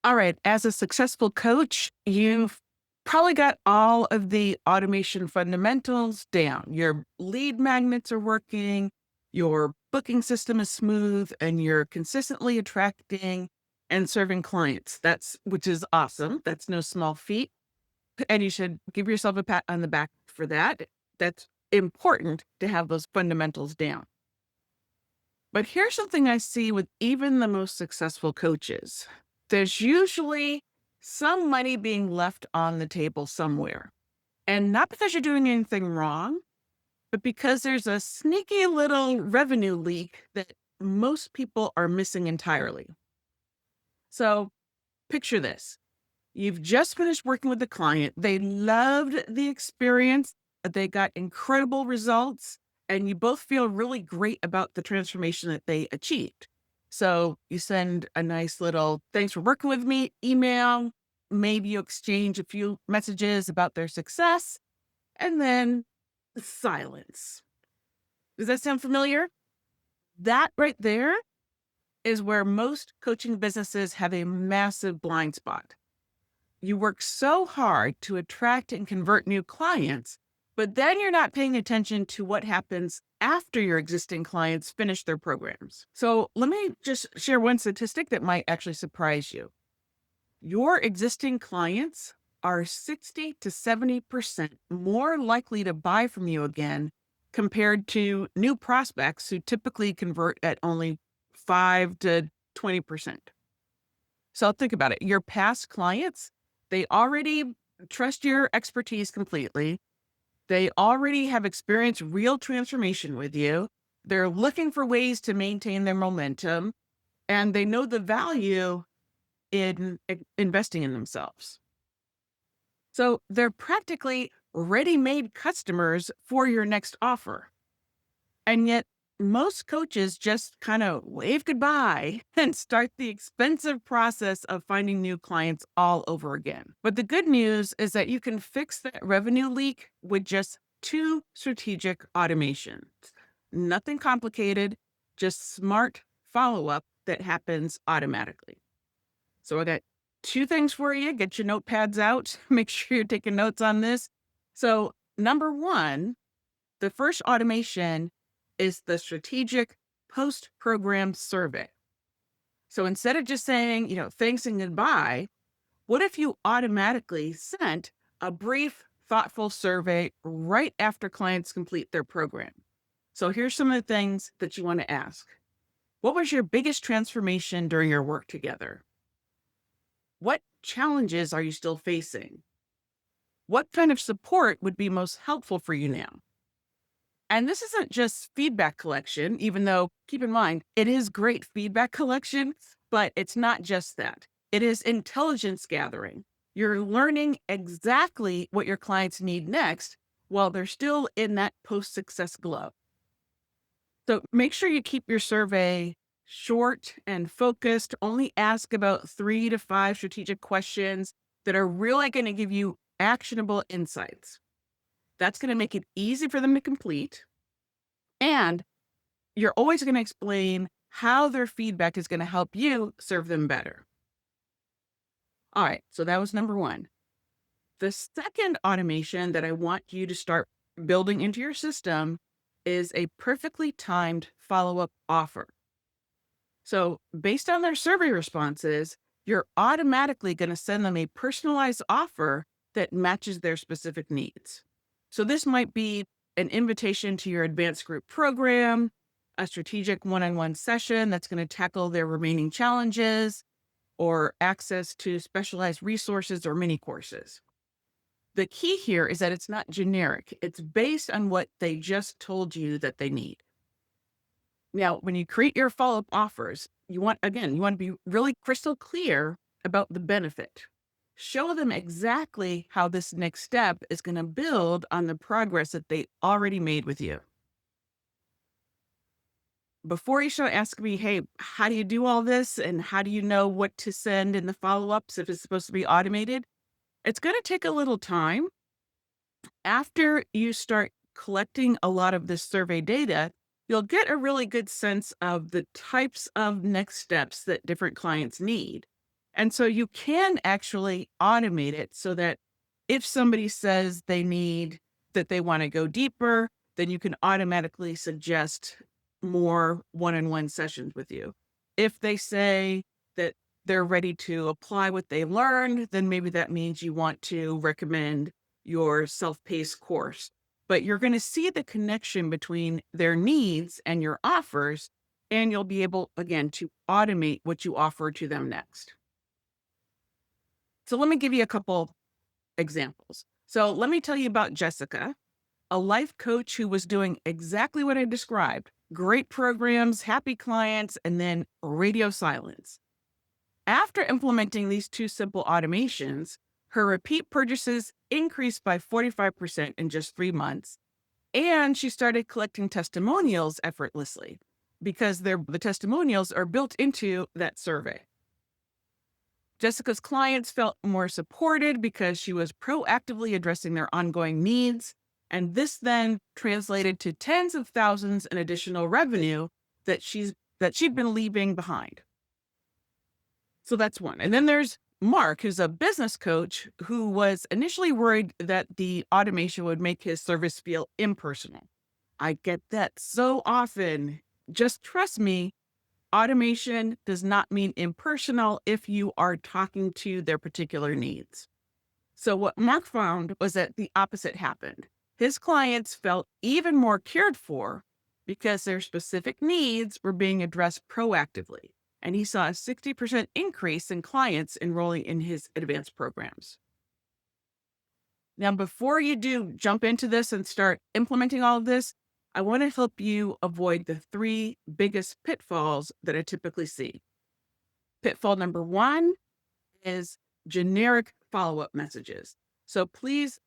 All right. As a successful coach, you've probably got all of the automation fundamentals down. Your lead magnets are working, your booking system is smooth, and you're consistently attracting and serving clients. Which is awesome. That's no small feat. And you should give yourself a pat on the back for that. That's important to have those fundamentals down. But here's something I see with even the most successful coaches. There's usually some money being left on the table somewhere. And not because you're doing anything wrong, but because there's a sneaky little revenue leak that most people are missing entirely. So picture this. You've just finished working with the client. They loved the experience. They got incredible results, and you both feel really great about the transformation that they achieved. So you send a nice little thanks for working with me email. Maybe you exchange a few messages about their success, and then silence. Does that sound familiar? That right there is where most coaching businesses have a massive blind spot. You work so hard to attract and convert new clients, but then you're not paying attention to what happens after your existing clients finish their programs. So let me just share one statistic that might actually surprise you. Your existing clients are 60 to 70% more likely to buy from you again compared to new prospects who typically convert at only 5 to 20%. So think about it. Your past clients, they already trust your expertise completely. They already have experienced real transformation with you. They're looking for ways to maintain their momentum, and they know the value in investing in themselves. So they're practically ready-made customers for your next offer. And yet most coaches just kind of wave goodbye and start the expensive process of finding new clients all over again. But the good news is that you can fix that revenue leak with just 2 strategic automations. Nothing complicated, just smart follow-up that happens automatically. So I got 2 things for you. Get your notepads out. Make sure you're taking notes on this. So number 1, the first automation is the strategic post-program survey. So instead of just saying, thanks and goodbye, what if you automatically sent a brief, thoughtful survey right after clients complete their program? So here's some of the things that you want to ask. What was your biggest transformation during your work together? What challenges are you still facing? What kind of support would be most helpful for you now? And this isn't just feedback collection, even though, keep in mind, it is great feedback collection, but it's not just that. It is intelligence gathering. You're learning exactly what your clients need next while they're still in that post-success glow. So make sure you keep your survey short and focused. Only ask about 3 to 5 strategic questions that are really going to give you actionable insights. That's going to make it easy for them to complete. And you're always going to explain how their feedback is going to help you serve them better. All right. So that was number 1. The second automation that I want you to start building into your system is a perfectly timed follow-up offer. So based on their survey responses, you're automatically going to send them a personalized offer that matches their specific needs. So this might be an invitation to your advanced group program, a strategic one-on-one session that's going to tackle their remaining challenges, or access to specialized resources or mini courses. The key here is that it's not generic. It's based on what they just told you that they need. Now, when you create your follow-up offers, you want to be really crystal clear about the benefit. Show them exactly how this next step is going to build on the progress that they already made with you. Before you start asking me, hey, how do you do all this? And how do you know what to send in the follow-ups if it's supposed to be automated? It's going to take a little time. After you start collecting a lot of this survey data, you'll get a really good sense of the types of next steps that different clients need. And so you can actually automate it so that if somebody says that they want to go deeper, then you can automatically suggest more one-on-one sessions with you. If they say that they're ready to apply what they learned, then maybe that means you want to recommend your self-paced course. But you're going to see the connection between their needs and your offers, and you'll be able, again, to automate what you offer to them next. So let me give you a couple examples. So let me tell you about Jessica, a life coach who was doing exactly what I described: great programs, happy clients, and then radio silence. After implementing these two simple automations, her repeat purchases increased by 45% in just 3 months. And she started collecting testimonials effortlessly because the testimonials are built into that survey. Jessica's clients felt more supported because she was proactively addressing their ongoing needs. And this then translated to tens of thousands in additional revenue that she'd been leaving behind. So that's one. And then there's Mark, who's a business coach who was initially worried that the automation would make his service feel impersonal. I get that so often. Just trust me, automation does not mean impersonal if you are talking to their particular needs. So what Mark found was that the opposite happened. His clients felt even more cared for because their specific needs were being addressed proactively. And he saw a 60% increase in clients enrolling in his advanced programs. Now, before you do jump into this and start implementing all of this, I want to help you avoid the three biggest pitfalls that I typically see. Pitfall number one is generic follow-up messages. So please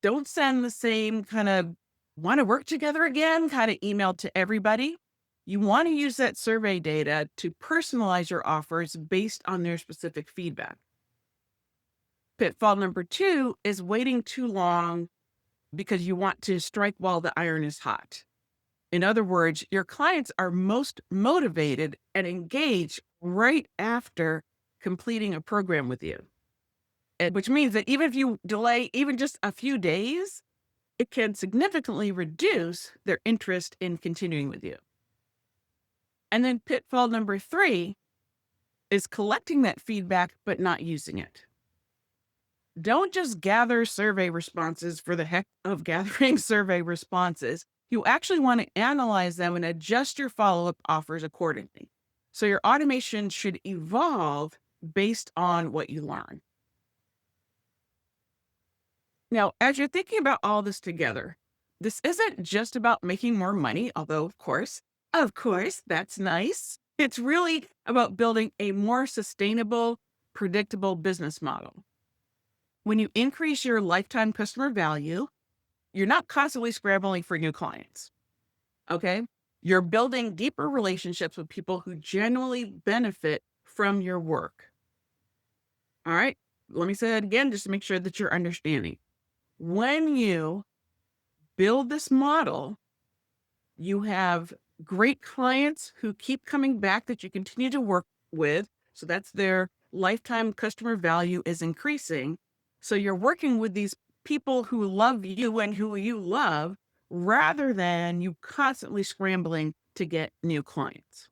don't send the same kind of want to work together again kind of email to everybody. You want to use that survey data to personalize your offers based on their specific feedback. Pitfall number two is waiting too long because you want to strike while the iron is hot. In other words, your clients are most motivated and engaged right after completing a program with you. Which means that even if you delay even just a few days, it can significantly reduce their interest in continuing with you. And then pitfall number three is collecting that feedback, but not using it. Don't just gather survey responses for the heck of gathering survey responses. You actually want to analyze them and adjust your follow-up offers accordingly. So your automation should evolve based on what you learn. Now, as you're thinking about all this together, this isn't just about making more money, although, of course, that's nice. It's really about building a more sustainable, predictable business model. When you increase your lifetime customer value, you're not constantly scrambling for new clients. Okay? You're building deeper relationships with people who genuinely benefit from your work. All right? Let me say that again just to make sure that you're understanding. When you build this model, you have great clients who keep coming back that you continue to work with. So that's their lifetime customer value is increasing. So you're working with these people who love you and who you love rather than you constantly scrambling to get new clients.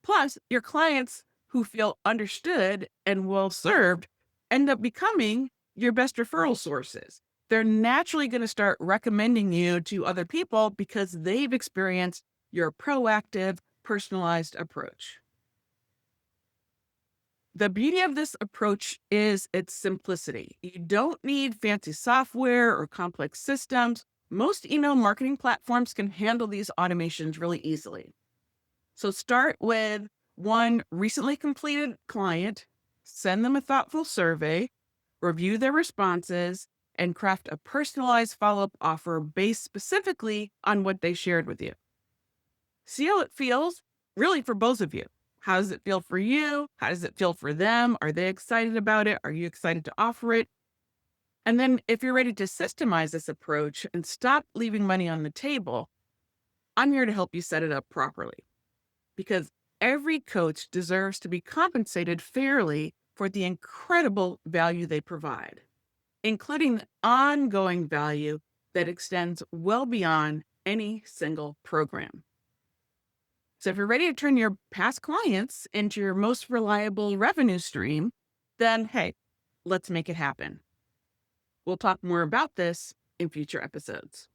Plus, your clients who feel understood and well served end up becoming your best referral sources. They're naturally going to start recommending you to other people because they've experienced your proactive, personalized approach. The beauty of this approach is its simplicity. You don't need fancy software or complex systems. Most email marketing platforms can handle these automations really easily. So start with one recently completed client, send them a thoughtful survey, review their responses, and craft a personalized follow-up offer based specifically on what they shared with you. See how it feels really for both of you. How does it feel for you? How does it feel for them? Are they excited about it? Are you excited to offer it? And then if you're ready to systemize this approach and stop leaving money on the table, I'm here to help you set it up properly. Because every coach deserves to be compensated fairly for the incredible value they provide, including the ongoing value that extends well beyond any single program. So if you're ready to turn your past clients into your most reliable revenue stream, then hey, let's make it happen. We'll talk more about this in future episodes.